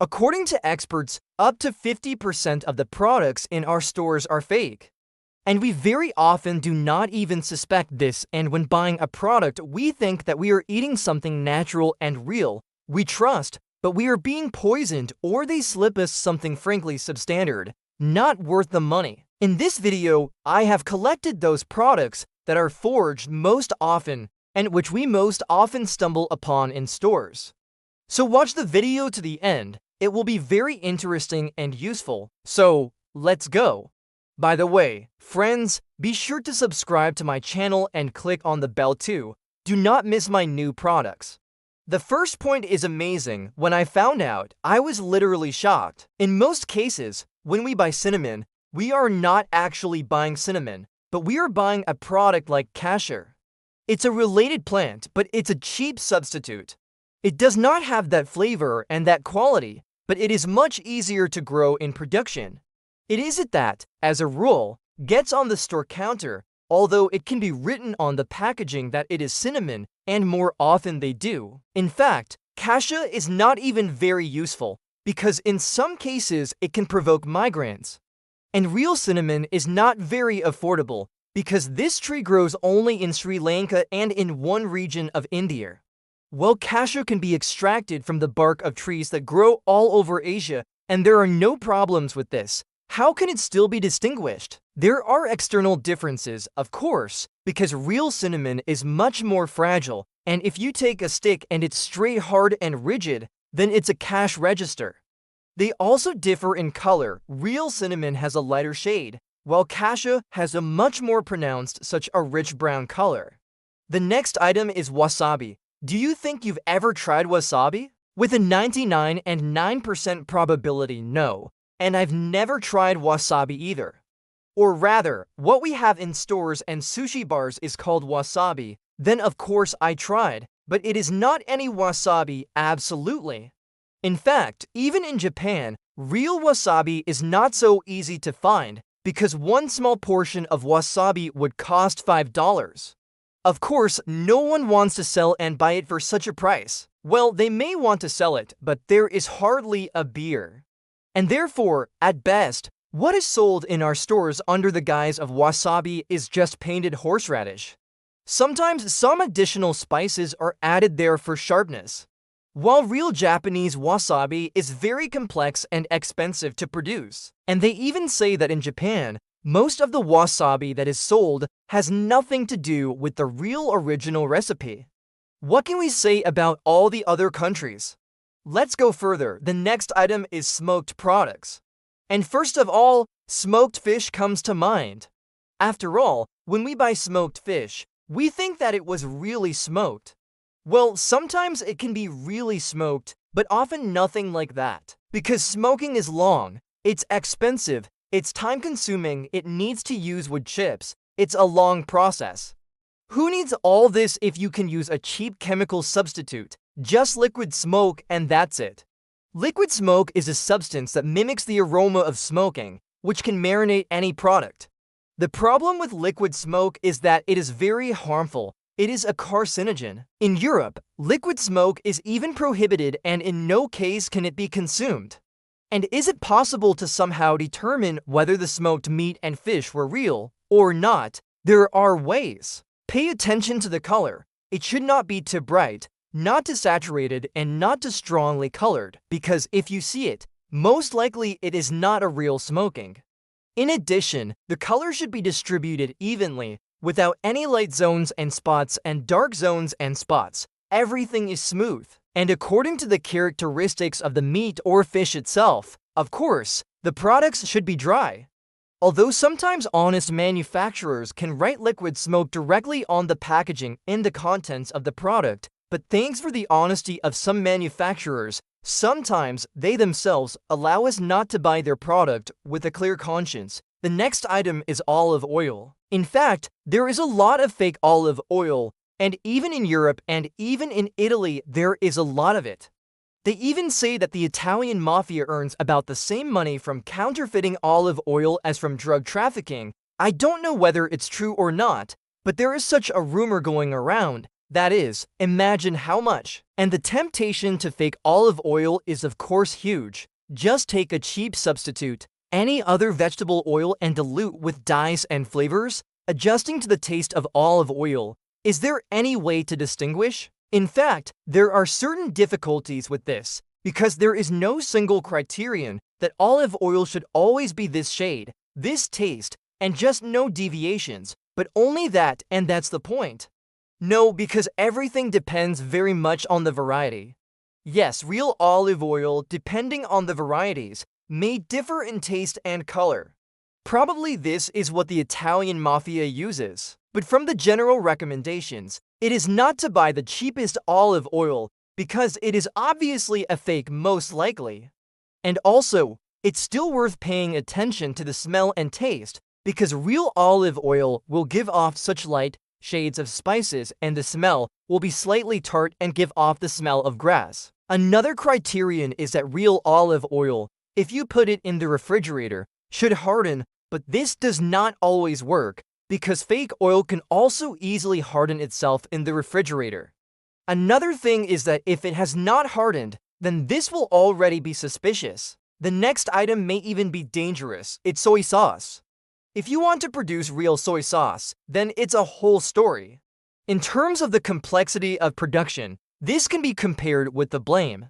According to experts, up to 50% of the products in our stores are fake. And we very often do not even suspect this, and when buying a product, we think that we are eating something natural and real. We trust, but we are being poisoned, or they slip us something frankly substandard, not worth the money. In this video, I have collected those products that are forged most often and which we most often stumble upon in stores. So watch the video to the end. It will be very interesting and useful. So let's go. By the way, friends, be sure to subscribe to my channel and click on the bell too. Do not miss my new products. The first point is amazing. When I found out, I was literally shocked. In most cases, when we buy cinnamon, we are not actually buying cinnamon, but we are buying a product like cashew. It's a related plant, but it's a cheap substitute. It does not have that flavor and that quality, but it is much easier to grow in production. It isn't that, as a rule, gets on the store counter, although it can be written on the packaging that it is cinnamon, and more often they do. In fact, cashew is not even very useful, because in some cases it can provoke migraines. And real cinnamon is not very affordable, because this tree grows only in Sri Lanka and in one region of India. Well, cashew can be extracted from the bark of trees that grow all over Asia, and there are no problems with this. How can it still be distinguished? There are external differences, of course, because real cinnamon is much more fragile, and if you take a stick and it's straight, hard, and rigid, then it's a cash register. They also differ in color. Real cinnamon has a lighter shade, while cashew has a much more pronounced, such a rich brown color. The next item is wasabi. Do you think you've ever tried wasabi? With a 99.9% probability, no. And I've never tried wasabi either. Or rather, what we have in stores and sushi bars is called wasabi. Then of course I tried, but it is not any wasabi, absolutely. In fact, even in Japan, real wasabi is not so easy to find because one small portion of wasabi would cost $5. Of course, no one wants to sell and buy it for such a price. Well, they may want to sell it, but there is hardly a beer. And therefore, at best, what is sold in our stores under the guise of wasabi is just painted horseradish. Sometimes some additional spices are added there for sharpness. While real Japanese wasabi is very complex and expensive to produce, and they even say that in Japan, most of the wasabi that is sold has nothing to do with the real original recipe. What can we say about all the other countries? Let's go further. The next item is smoked products. And first of all, smoked fish comes to mind. After all, when we buy smoked fish, we think that it was really smoked. Well, sometimes it can be really smoked, but often nothing like that. Because smoking is long, it's expensive, it's time-consuming, it needs to use wood chips, it's a long process. Who needs all this if you can use a cheap chemical substitute? Just liquid smoke and that's it. Liquid smoke is a substance that mimics the aroma of smoking, which can marinate any product. The problem with liquid smoke is that it is very harmful. It is a carcinogen. In Europe, liquid smoke is even prohibited and in no case can it be consumed. And is it possible to somehow determine whether the smoked meat and fish were real or not? There are ways. Pay attention to the color. It should not be too bright, not too saturated, and not too strongly colored, because if you see it, most likely it is not a real smoking. In addition, the color should be distributed evenly, without any light zones and spots and dark zones and spots. Everything is smooth. And according to the characteristics of the meat or fish itself, of course, the products should be dry. Although sometimes honest manufacturers can write liquid smoke directly on the packaging in the contents of the product, but thanks for the honesty of some manufacturers, sometimes they themselves allow us not to buy their product with a clear conscience. The next item is olive oil. In fact, there is a lot of fake olive oil, and even in Europe and even in Italy, there is a lot of it. They even say that the Italian mafia earns about the same money from counterfeiting olive oil as from drug trafficking. I don't know whether it's true or not, but there is such a rumor going around, That is, imagine how much. And the temptation to fake olive oil is of course huge. Just take a cheap substitute, any other vegetable oil, and dilute with dyes and flavors, adjusting to the taste of olive oil. Is there any way to distinguish? In fact, there are certain difficulties with this, because there is no single criterion that olive oil should always be this shade, this taste, and just no deviations, but only that, and that's the point. No, because everything depends very much on the variety. Yes, real olive oil, depending on the varieties, may differ in taste and color. Probably this is what the Italian mafia uses. But from the general recommendations, it is not to buy the cheapest olive oil because it is obviously a fake most likely. And also, it's still worth paying attention to the smell and taste because real olive oil will give off such light shades of spices and the smell will be slightly tart and give off the smell of grass. Another criterion is that real olive oil, if you put it in the refrigerator, should harden, but this does not always work because fake oil can also easily harden itself in the refrigerator. Another thing is that if it has not hardened, then this will already be suspicious. The next item may even be dangerous. It's soy sauce. If you want to produce real soy sauce, then it's a whole story. In terms of the complexity of production, this can be compared with the blame.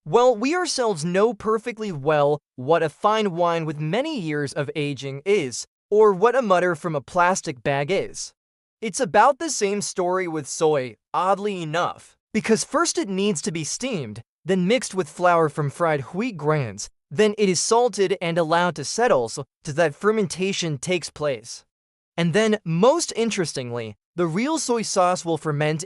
Well, we ourselves know perfectly well what a fine wine with many years of aging is, or what a mutter from a plastic bag is. It's about the same story with soy, oddly enough, because first it needs to be steamed, then mixed with flour from fried wheat grains, then it is salted and allowed to settle so that fermentation takes place. And then, most interestingly, the real soy sauce will ferment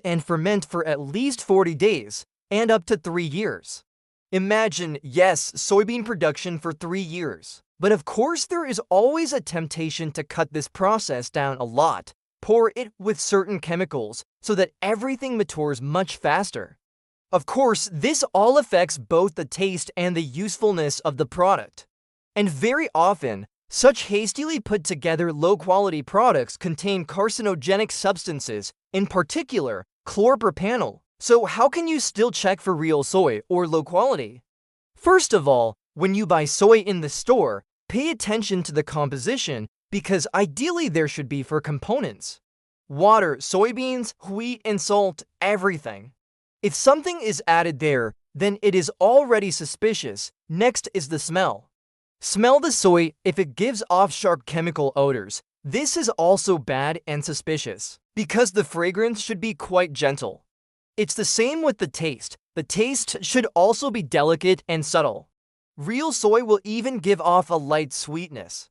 for at least 40 days, and up to 3 years. Imagine, yes, soybean production for 3 years. But of course there is always a temptation to cut this process down a lot, pour it with certain chemicals, so that everything matures much faster. Of course, this all affects both the taste and the usefulness of the product. And very often, such hastily put together low-quality products contain carcinogenic substances, in particular, chlorpropanol. So how can you still check for real soy or low quality? First of all, when you buy soy in the store, pay attention to the composition because ideally there should be 4 components: water, soybeans, wheat, and salt, everything. If something is added there, then it is already suspicious. Next is the smell. Smell the soy if it gives off sharp chemical odors. This is also bad and suspicious because the fragrance should be quite gentle. It's the same with the taste. The taste should also be delicate and subtle. Real soy will even give off a light sweetness.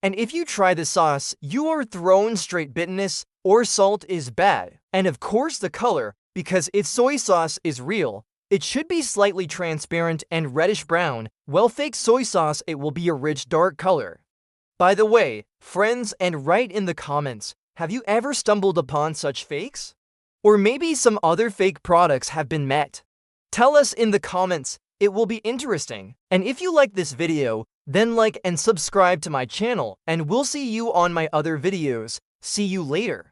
And if you try the sauce, you are thrown straight bitterness or salt is bad. And of course the color, because if soy sauce is real, it should be slightly transparent and reddish brown. Well, fake soy sauce, it will be a rich dark color. By the way, friends, and write in the comments, have you ever stumbled upon such fakes? Or maybe some other fake products have been met. Tell us in the comments, it will be interesting. And if you like this video, then like and subscribe to my channel, and we'll see you on my other videos. See you later.